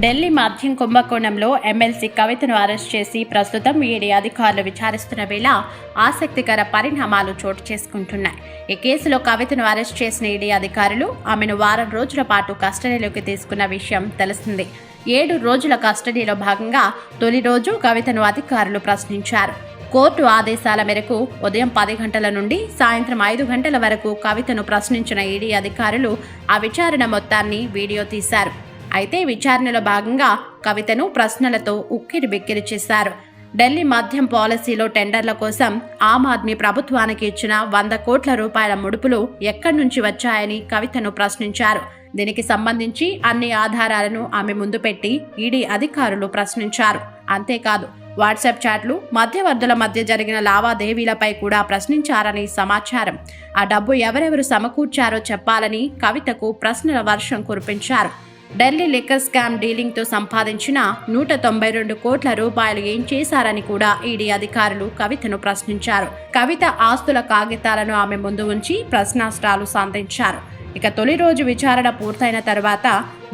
ఢిల్లీ మద్యం కుంభకోణంలో ఎమ్మెల్సీ కవితను అరెస్ట్ చేసి ప్రస్తుతం ఈడీ అధికారులు విచారిస్తున్న వేళ ఆసక్తికర పరిణామాలు చోటు చేసుకుంటున్నాయి. ఈ కేసులో కవితను అరెస్ట్ చేసిన ఈడీ అధికారులు ఆమెను వారం రోజుల పాటు కస్టడీలోకి తీసుకున్న విషయం తెలిసింది. 7 రోజుల కస్టడీలో భాగంగా తొలి రోజు కవితను అధికారులు ప్రశ్నించారు. కోర్టు ఆదేశాల మేరకు ఉదయం 10 గంటల నుండి సాయంత్రం 5 గంటల వరకు కవితను ప్రశ్నించిన ఈడీ అధికారులు ఆ విచారణ మొత్తాన్ని వీడియో తీశారు. అయితే విచారణలో భాగంగా కవితను ప్రశ్నలతో ఉక్కిరి బిక్కిరి చేశారు. ఢిల్లీ మద్యం పాలసీలో టెండర్ల కోసం ఆమ్ ఆద్మీ ప్రభుత్వానికి ఇచ్చిన 100 కోట్ల రూపాయల ముడుపులు ఎక్కడి నుంచి వచ్చాయని కవితను ప్రశ్నించారు. దీనికి సంబంధించి అన్ని ఆధారాలను ఆమె ముందు పెట్టి ఈడీ అధికారులు ప్రశ్నించారు. అంతేకాదు వాట్సాప్ చాట్లు, మధ్యవర్తుల మధ్య జరిగిన లావాదేవీలపై కూడా ప్రశ్నించారని సమాచారం. ఆ డబ్బు ఎవరెవరు సమకూర్చారో చెప్పాలని కవితకు ప్రశ్నల వర్షం కురిపించారు. ఢిల్లీ లిక్కర్ స్కామ్ డీలింగ్తో సంపాదించిన 192 కోట్ల రూపాయలు ఏం చేశారని కూడా ఈడీ అధికారులు కవితను ప్రశ్నించారు. కవిత ఆస్తుల కాగితాలను ఆమె ముందు ఉంచి ప్రశ్నాస్త్రాలు సంధించారు. ఇక తొలి రోజు విచారణ పూర్తయిన తర్వాత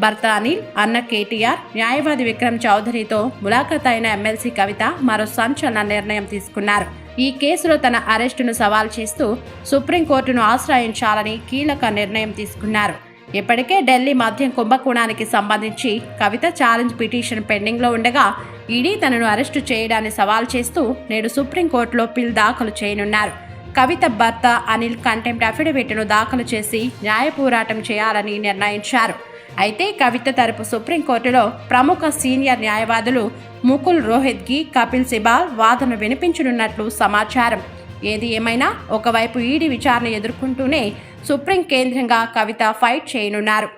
భర్త అనిల్, అన్న కేటీఆర్, న్యాయవాది విక్రమ్ చౌదరితో ములాఖాత్ అయిన ఎమ్మెల్సీ కవిత మరో సంచలన నిర్ణయం తీసుకున్నారు. ఈ కేసులో తన అరెస్టును సవాల్ చేస్తూ సుప్రీంకోర్టును ఆశ్రయించాలని కీలక నిర్ణయం తీసుకున్నారు. ఇప్పటికే ఢిల్లీ మద్యం కుంభకోణానికి సంబంధించి కవిత ఛాలెంజ్ పిటిషన్ పెండింగ్లో ఉండగా ఈడీ తనను అరెస్టు చేయడాన్ని సవాల్ చేస్తూ నేడు సుప్రీంకోర్టులో పిల్ దాఖలు చేయనున్నారు. కవిత భర్త అనిల్ కంటెంప్ట్ అఫిడవిట్ను దాఖలు చేసి న్యాయ పోరాటం చేయాలని నిర్ణయించారు. అయితే కవిత తరపు సుప్రీంకోర్టులో ప్రముఖ సీనియర్ న్యాయవాదులు ముకుల్ రోహిత్గి, కపిల్ సిబాల్ వాదన వినిపించనున్నట్లు సమాచారం. ఏది ఏమైనా ఒకవైపు ఈడీ విచారణ ఎదుర్కొంటూనే సుప్రీం కేంద్రంగా కవిత ఫైట్ చేయనున్నారు.